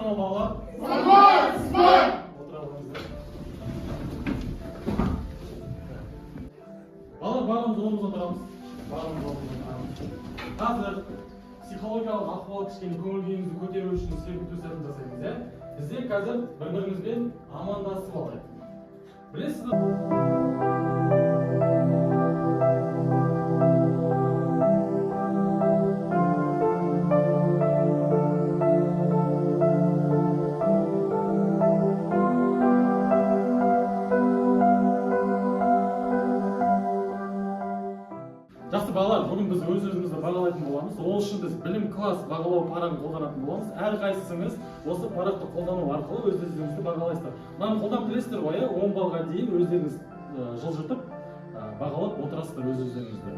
Саламатсыздар ма балалар? Саламатсыздар. Отыра алыңыздар. Балалар, барлығымыз орнымызға отырамыз. Қазір психологиялық ахуал кішкене көңіл күйіңізді көтеру үшін серпілту сәтін жасаймыз, иә? Бізде қазір бір-бірімізбен амандасып алайық. Білесіз бе? Жақсы балалар, бүгін біз өз-өзімізді бағалайтын боламыз. Ол үшін біз білім класс бағалау парағын қолданатын боламыз. Әрқайсыңыз осы парақты қолдану арқылы өз-өзіңізді бағалайсыздар. Мынаны қолданып білесіздер ғой, 10 балға дейін өздеріңіз жылжытып бағалап отырасыздар өз-өзіңізді.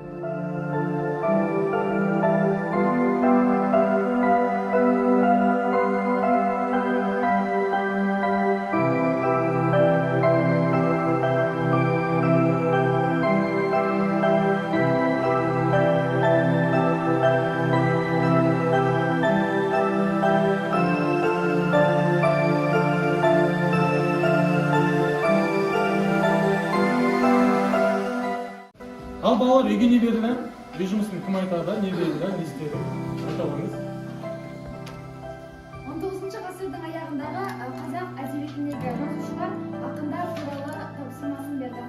Ал балалар, үйге не берді? Үй жұмысын кім айтады? Не берді? Не істеді? Айта алыңыз. 19 ғасырдың аяғындағы қазақ әдебиетіндегі жазушылар ақындар туралы тапсырмасын берді.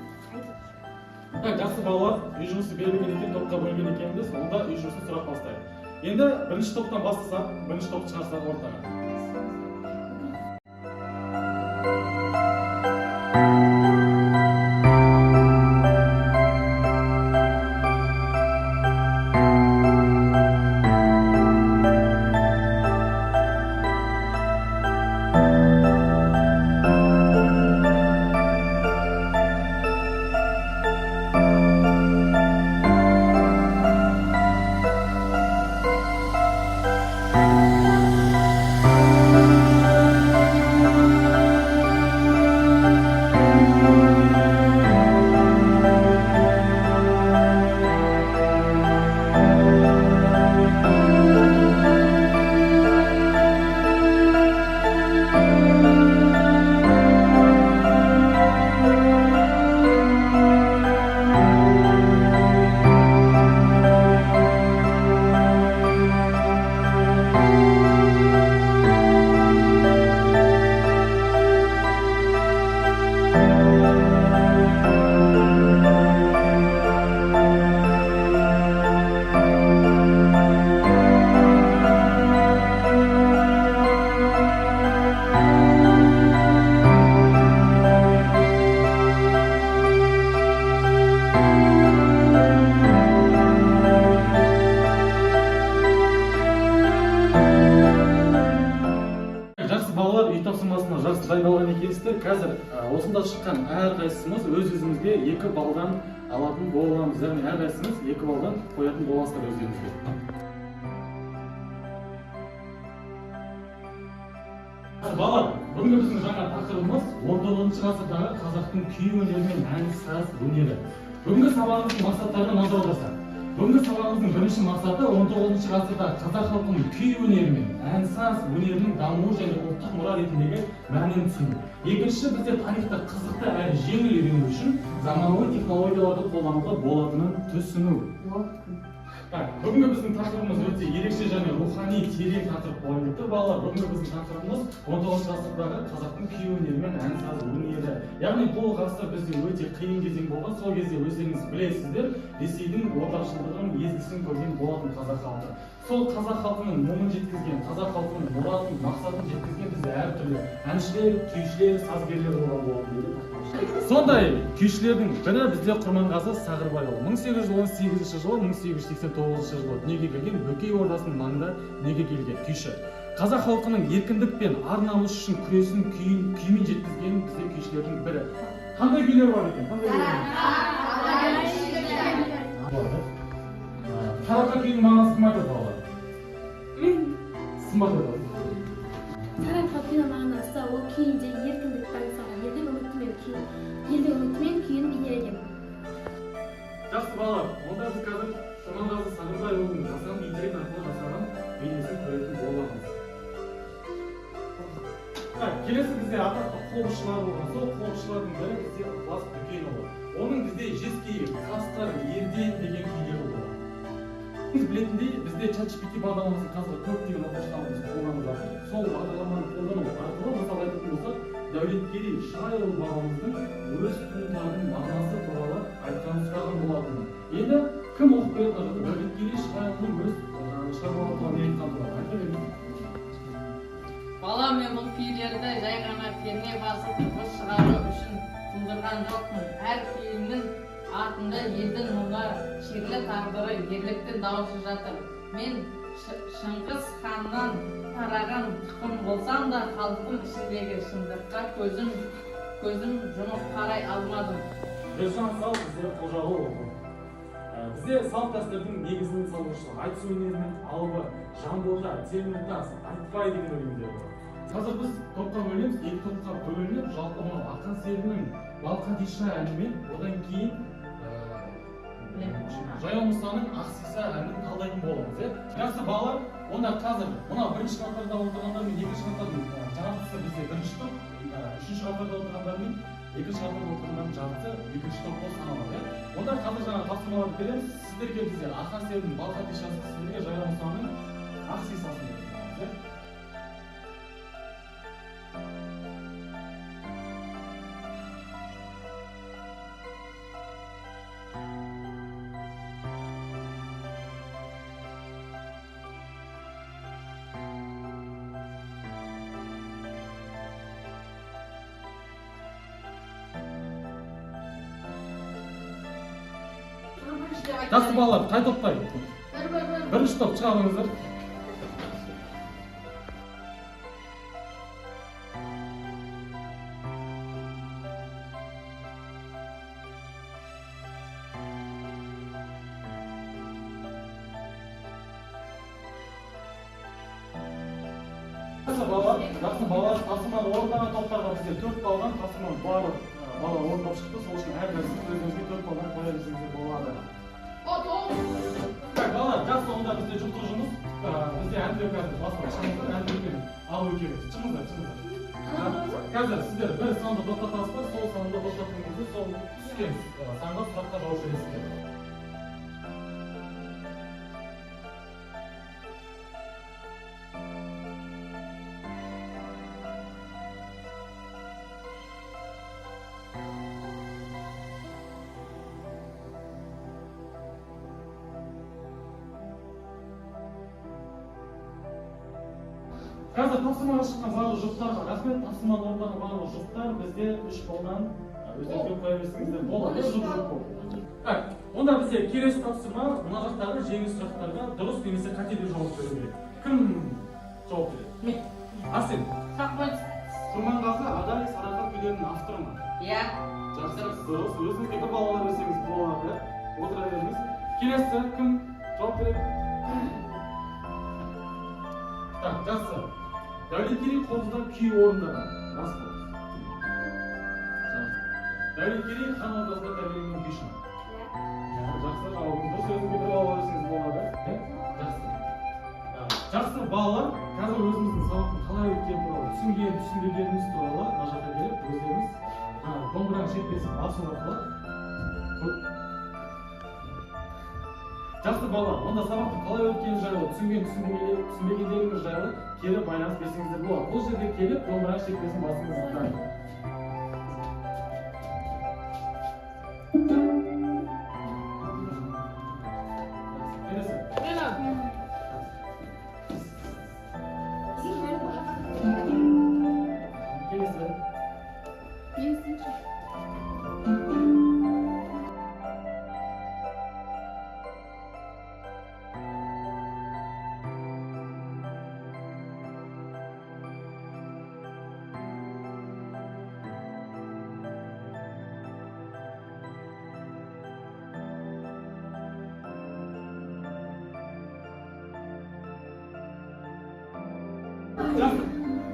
Жақсы балалар, үй жұмысы берілген екен, топқа бөлінген екенбіз. Онда үй жұмысын сұрақ бастайық. Енді бірінші топтан бастасақ, бірінші топты шығарсақ ортаға. Үй тапсырмасына жақсы дайындалған екенсіздер. Қазір осында шыққан әрқайсымыз өз-өзімізге 2 балдан алатын боламыз. Яғни әрқайсымыз 2 балдан қоятын боласыздар өздеріңізге. Балалар, бүгінгі біздің жаңа тақырыбымыз 19 ғасырдағы қазақтың күй өнері мен ән саз өнері. Бүгінгі сабағымыздың мақсаттарына назар аударсақ. Бүгінгі сабағымыздың бірінші мақсаты 19 ғасырда қазақ халқының күй өнері мен ән саз өнерінің дамуы және ұлттық мұра ретіндегі мәнін түсіну. Екінші, бізде тарихта қызықты әрі жеңіл үйрену үшін заманауи технологияларды қолдануға болатынын түсіну. Бүгінгі біздің тақырыбымыз өте ерекше және рухани терең тақырып болып тұр. Балалар, бүгінгі біздің тақырыбымыз 19 ғасырдағы қазақтың күй өнері мен ән саз өнері. Яғни бұл ғасыр бізде өте қиын кезең болған. Сол кезде өздеріңіз білесіздер, Ресейдің отаршылдығын, езгісін көрген болатын қазақ халқы. Сол қазақ халқының мұңын жеткізген, қазақ халқының мұратын, мақсатын жеткізген бізде әртүрлі әншілер, күйшілер, сазгерлер болған. Сондай күйшілердің бірі бізде Құрманғазы Сағырбайұлы. 1818 жылы 1889 жылы дүниеге келген, Бөкей ордасының маңында дүниеге келген күйші. Қазақ халқының еркіндік пен ар намыс үшін күресін күймен жеткізген бізде күйшілердің бірі. Қандай күйлер бар екен? Сарыарқа күйінің мағынасы кім айтады балалар? Сым айтады. Сарыарқа күйінің мағынасы ол күйінде еркіндік бар мысалы, елдің үмітімен күйін бейнелеген. Жақсы балалар, онда біз қазір Құрманғазы Сағырбайұлының жасаған интернет арқылы жасаған бейнесін көретін боламыз. жастар ерден деген күйге болды. Сіз білетіндей, бізде ChatGPT бағдарламасы қазір көптеген оқушыларымыз қолданып жатыр. Сол бағдарламаны қолдану арқылы мысалы айтатын болсақ, Дәулеткерей Шырайұлы бабамыздың өз туындыларының мағынасы туралы айтқанын сұраған болатын. Енді кім оқып беріп жатыр? Дәулеткерей Шырайұлының өз шығармалары не айтқаны туралы айта беріңіз. Бала, мен бұл күйлерді жай ғана перне басып дыбыс шығару үшін тудырған жоқпын. Әр күйінің артында елдің мұңы, шерлі тағдыры, ерліктің дауысы жатыр. Мен Шыңғыс ханнан тараған тұқым болсам да, халықтың ішіндегі шындыққа көзім жұмып қарай алмадым. Ержан Сал бізде Қожағұл оқу. Бізде салт дәстүрдің негізінің салушылығы, айтыс өнерінің алыбы, Жанбота, Теміртас, Айтбай деген өлеңдер бар. Қазір біз топқа бөлеміз, екі топқа бөлініп, жалпы Ақан серінің Балқадиша әні мен одан кейін Жаяу Мұсаның Ақсиса әнін талдайтын боламыз. Жақсы балалар, онда қазір мына бірінші қатарда отырғандар мен екінші қатардың жартысы бізде бірінші топ, үшінші қатарда отырғандар мен екінші қатарда отырғандардың жартысы екінші топ болып саналады. Онда қазір жаңа тапсырмаларды береміз. Сіздерге бізде Ақан серінің Балқадишасы, сіздерге Жаяу Мұсаның Ақсисасын береміз. Жақсы балалар, қай топтай? Бірінші топ шыға қойыңыздар. Жақсы балалар, тапсырманы орындаған топтарға бізде 4 балдан тапсырманы барлық бала орындап шықты. Сол үшін әрбір сіз өзіңізге 4 балдан қоя берсеңіздер болады. Балалар, жақсы онда бізде жұптық жұмыс. Бізде әндер қазір басқа шығыңыздар, әндерге алу керекіз. Шығыңыздар. Қазір сіздер бір санды тоқтатасыздар, сол санды тоқтатыңызды, сол түскен санға сұраққа жауап бересіздер. Қазір тапсырмаға шыққан барлық жұптарға рахмет. Тапсырманы орындаған барлық жұптар бізде 3 балдан өздеріңізге қоя берсеңіздер болады. Онда бізде келесі тапсырма мына жақтағы жеңіл сұрақтарға дұрыс немесе қате деп жауап беру керек. Кім жауап береді? Мен. Арсен. Сақпен. Құрманғазы Адай Сарыарқа күйлерінің авторы ма? Иә. Жақсы, дұрыс. Өзіңізге бір балалар берсеңіз болады. Отыра беріңіз. Келесі кім жауап береді? Жақсы. Дәулеткерей қобызда күй орындаған. Рас болды. Дәулеткерей хан ордасында тәрбиеленген күйші ме? Жақсы, жауабыңыз дұрыс. Өзіңізге бір балалар берсеңіз болады. Жақсы. Жақсы балалар, қазір өзіміздің сабақтың қалай өткені туралы түсінгендеріміз туралы мына жаққа келіп, өздеріңіз домбыраның шертпесін басу арқылы. Жақсы балалар, онда сабақтың қалай өткені жайлы, түсінбегендеріңіз жайлы кері байланыс берсеңіздер болады. Бұл жерге келіп, домбыраның шертпесін басыңыздар.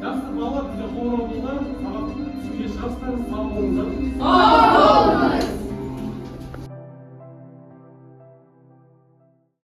Жақсы балалар, бізде қоңырау болды. Сабақ түсінген шығарсыздар, сау болыңыздар.